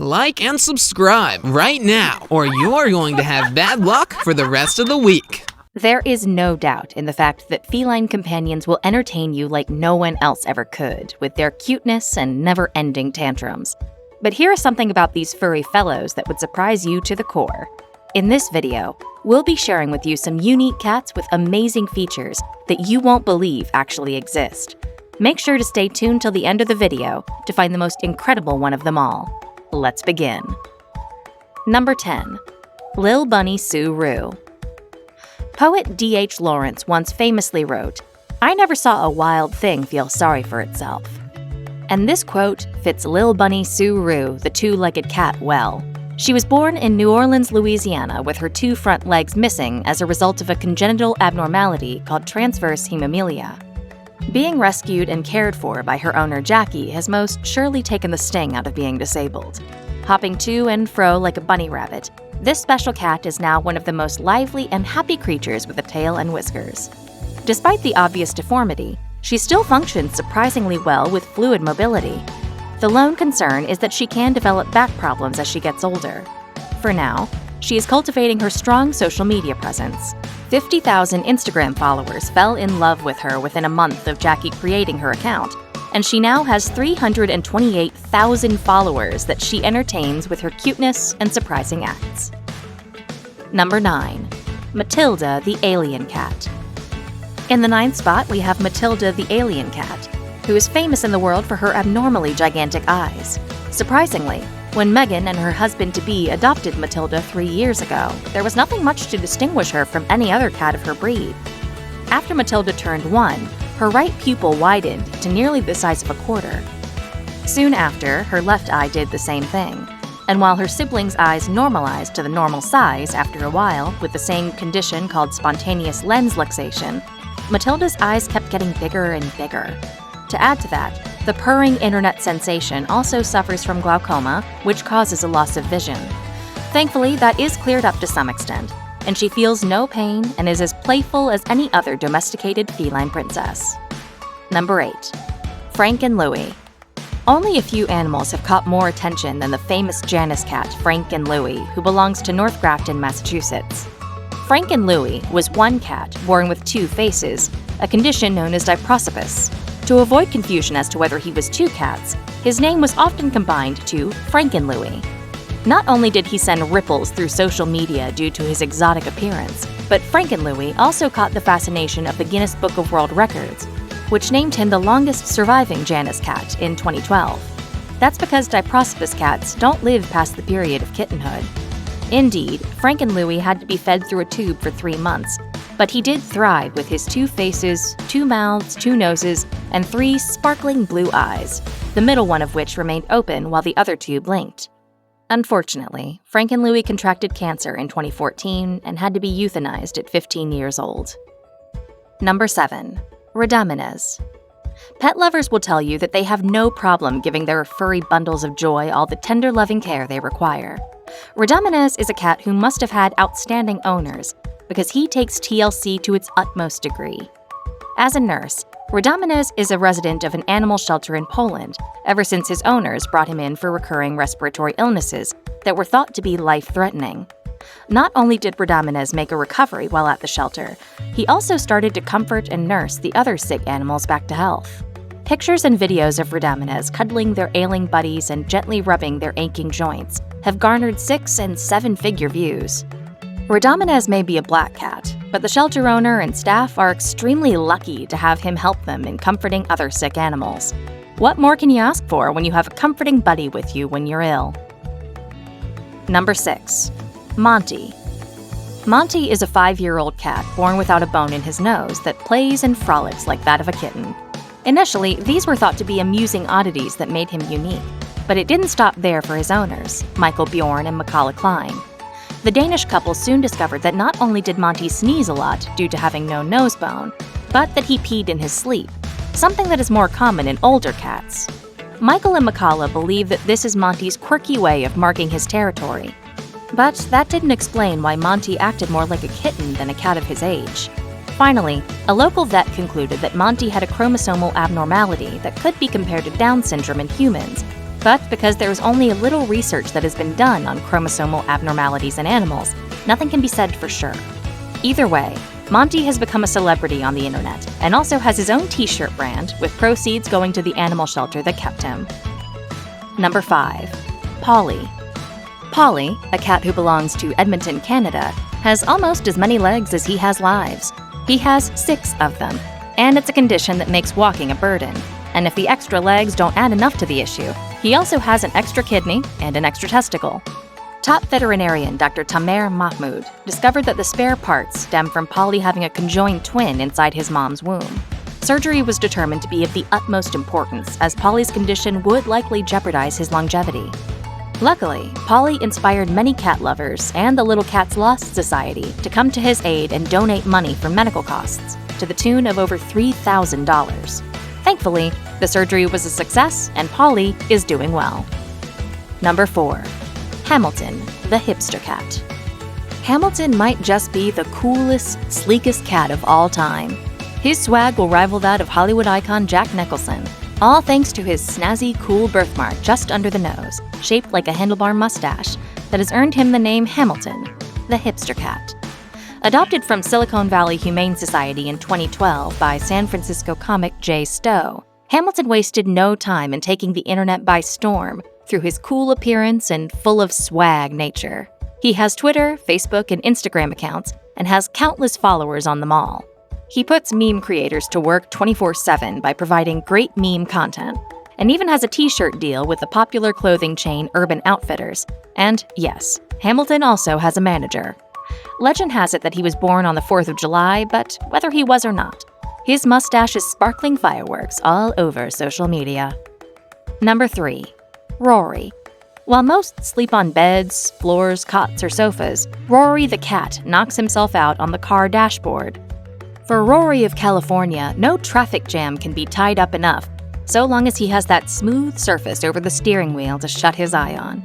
like and subscribe right now, or you're going to have bad luck for the rest of the week. There is no doubt in the fact that feline companions will entertain you like no one else ever could, with their cuteness and never-ending tantrums. But here is something about these furry fellows that would surprise you to the core. In this video, we'll be sharing with you some unique cats with amazing features that you won't believe actually exist. Make sure to stay tuned till the end of the video to find the most incredible one of them all. Let's begin. Number 10. Lil Bunny Sue Roux. Poet D.H. Lawrence once famously wrote, "I never saw a wild thing feel sorry for itself." And this quote fits Lil Bunny Sue Roux, the two-legged cat, well. She was born in New Orleans, Louisiana, with her two front legs missing as a result of a congenital abnormality called transverse hemophilia. Being rescued and cared for by her owner Jackie has most surely taken the sting out of being disabled. Hopping to and fro like a bunny rabbit, this special cat is now one of the most lively and happy creatures with a tail and whiskers. Despite the obvious deformity, she still functions surprisingly well with fluid mobility. The lone concern is that she can develop back problems as she gets older. For now, she is cultivating her strong social media presence. 50,000 Instagram followers fell in love with her within a month of Jackie creating her account, and she now has 328,000 followers that she entertains with her cuteness and surprising acts. Number 9. Matilda the Alien Cat. In the 9th spot, we have Matilda the Alien Cat, who is famous in the world for her abnormally gigantic eyes. Surprisingly, when Megan and her husband-to-be adopted Matilda 3 years ago, there was nothing much to distinguish her from any other cat of her breed. After Matilda turned 1, her right pupil widened to nearly the size of a quarter. Soon after, her left eye did the same thing, and while her siblings' eyes normalized to the normal size after a while with the same condition called spontaneous lens luxation, Matilda's eyes kept getting bigger and bigger. To add to that, the purring internet sensation also suffers from glaucoma, which causes a loss of vision. Thankfully, that is cleared up to some extent, and she feels no pain and is as playful as any other domesticated feline princess. Number 8. Frank and Louie. Only a few animals have caught more attention than the famous Janus cat Frank and Louie, who belongs to North Grafton, Massachusetts. Frank and Louie was one cat born with two faces, a condition known as diprosopis. To avoid confusion as to whether he was two cats, his name was often combined to Frankenlouie. Not only did he send ripples through social media due to his exotic appearance, but Frankenlouie also caught the fascination of the Guinness Book of World Records, which named him the longest surviving Janus cat in 2012. That's because diprosopis cats don't live past the period of kittenhood. Indeed, Frankenlouie had to be fed through a tube for 3 months, but he did thrive with his 2 faces, 2 mouths, 2 noses, and 3 sparkling blue eyes, the middle one of which remained open while the other 2 blinked. Unfortunately, Frankenlouie contracted cancer in 2014 and had to be euthanized at 15 years old. Number 7. Rhodomonas. Pet lovers will tell you that they have no problem giving their furry bundles of joy all the tender loving care they require. Rhodomonas is a cat who must have had outstanding owners, because he takes TLC to its utmost degree. As a nurse, Rhodomonas is a resident of an animal shelter in Poland ever since his owners brought him in for recurring respiratory illnesses that were thought to be life-threatening. Not only did Rhodomonas make a recovery while at the shelter, he also started to comfort and nurse the other sick animals back to health. Pictures and videos of Rhodomonas cuddling their ailing buddies and gently rubbing their aching joints have garnered 6- and 7-figure views. Rhodomonas may be a black cat, but the shelter owner and staff are extremely lucky to have him help them in comforting other sick animals. What more can you ask for when you have a comforting buddy with you when you're ill? Number 6. Monty. Monty is a 5-year-old cat born without a bone in his nose that plays and frolics like that of a kitten. Initially, these were thought to be amusing oddities that made him unique, but it didn't stop there for his owners, Michael Bjorn and Makala Klein. The Danish couple soon discovered that not only did Monty sneeze a lot due to having no nose bone, but that he peed in his sleep, something that is more common in older cats. Michael and Makala believe that this is Monty's quirky way of marking his territory. But that didn't explain why Monty acted more like a kitten than a cat of his age. Finally, a local vet concluded that Monty had a chromosomal abnormality that could be compared to Down syndrome in humans, But because there is only a little research that has been done on chromosomal abnormalities in animals, nothing can be said for sure. Either way, Monty has become a celebrity on the internet and also has his own t-shirt brand, with proceeds going to the animal shelter that kept him. Number 5. Polly. Polly, a cat who belongs to Edmonton, Canada, has almost as many legs as he has lives. He has 6 of them, and it's a condition that makes walking a burden. And if the extra legs don't add enough to the issue, he also has an extra kidney and an extra testicle. Top veterinarian Dr. Tamer Mahmoud discovered that the spare parts stem from Polly having a conjoined twin inside his mom's womb. Surgery was determined to be of the utmost importance, as Polly's condition would likely jeopardize his longevity. Luckily, Polly inspired many cat lovers and the Little Cats Lost Society to come to his aid and donate money for medical costs, to the tune of over $3,000. Thankfully, the surgery was a success and Polly is doing well. Number 4. Hamilton, the hipster cat. Hamilton might just be the coolest, sleekest cat of all time. His swag will rival that of Hollywood icon Jack Nicholson, all thanks to his snazzy, cool birthmark just under the nose, shaped like a handlebar mustache, that has earned him the name Hamilton, the hipster cat. Adopted from Silicon Valley Humane Society in 2012 by San Francisco comic Jay Stowe, Hamilton wasted no time in taking the internet by storm through his cool appearance and full of swag nature. He has Twitter, Facebook, and Instagram accounts, and has countless followers on them all. He puts meme creators to work 24/7 by providing great meme content, and even has a t-shirt deal with the popular clothing chain Urban Outfitters. And yes, Hamilton also has a manager. Legend has it that he was born on the 4th of July, but whether he was or not, his mustache is sparkling fireworks all over social media. Number 3. Rory. While most sleep on beds, floors, cots, or sofas, Rory the cat knocks himself out on the car dashboard. For Rory of California, no traffic jam can be tied up enough, so long as he has that smooth surface over the steering wheel to shut his eye on.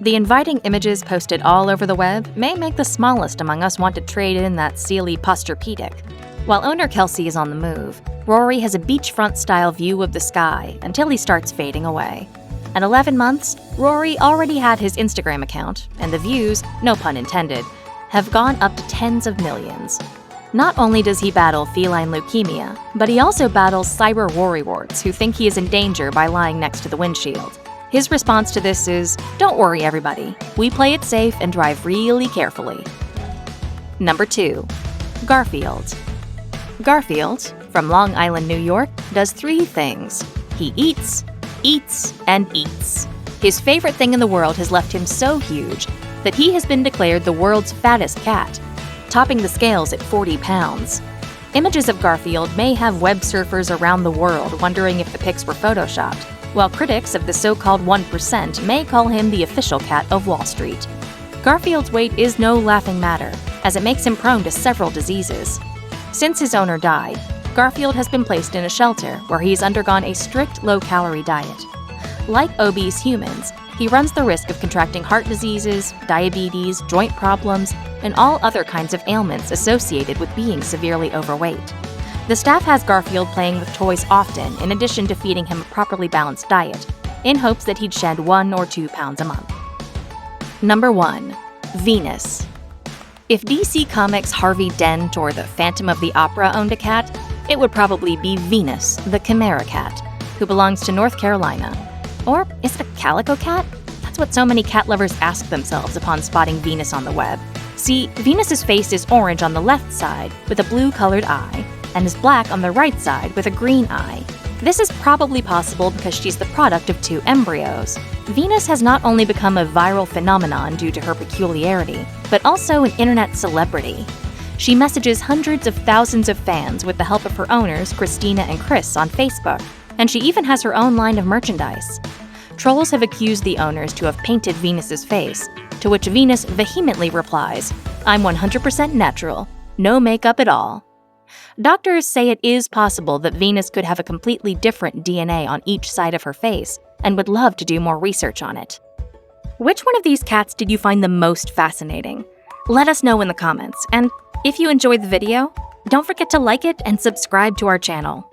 The inviting images posted all over the web may make the smallest among us want to trade in that Sealy Posturepedic. While owner Kelsey is on the move, Rory has a beachfront-style view of the sky until he starts fading away. At 11 months, Rory already had his Instagram account, and the views, no pun intended, have gone up to tens of millions. Not only does he battle feline leukemia, but he also battles cyber worrywarts who think he is in danger by lying next to the windshield. His response to this is, "Don't worry, everybody. We play it safe and drive really carefully." Number 2. Garfield. Garfield, from Long Island, New York, does 3 things. He eats, and eats. His favorite thing in the world has left him so huge that he has been declared the world's fattest cat, topping the scales at 40 pounds. Images of Garfield may have web surfers around the world wondering if the pics were photoshopped, while critics of the so-called 1% may call him the official cat of Wall Street. Garfield's weight is no laughing matter, as it makes him prone to several diseases. Since his owner died, Garfield has been placed in a shelter where he's undergone a strict low-calorie diet. Like obese humans, he runs the risk of contracting heart diseases, diabetes, joint problems, and all other kinds of ailments associated with being severely overweight. The staff has Garfield playing with toys often, in addition to feeding him a properly balanced diet, in hopes that he'd shed 1 or 2 pounds a month. Number 1. Venus. If DC Comics' Harvey Dent or the Phantom of the Opera owned a cat, it would probably be Venus, the Chimera cat, who belongs to North Carolina. Or is it a calico cat? That's what so many cat lovers ask themselves upon spotting Venus on the web. See, Venus's face is orange on the left side with a blue-colored eye, and is black on the right side with a green eye. This is probably possible because she's the product of 2 embryos. Venus has not only become a viral phenomenon due to her peculiarity, but also an internet celebrity. She messages hundreds of thousands of fans with the help of her owners, Christina and Chris, on Facebook, and she even has her own line of merchandise. Trolls have accused the owners to have painted Venus's face, to which Venus vehemently replies, "I'm 100% natural, no makeup at all." Doctors say it is possible that Venus could have a completely different DNA on each side of her face, and would love to do more research on it. Which one of these cats did you find the most fascinating? Let us know in the comments, and if you enjoyed the video, don't forget to like it and subscribe to our channel.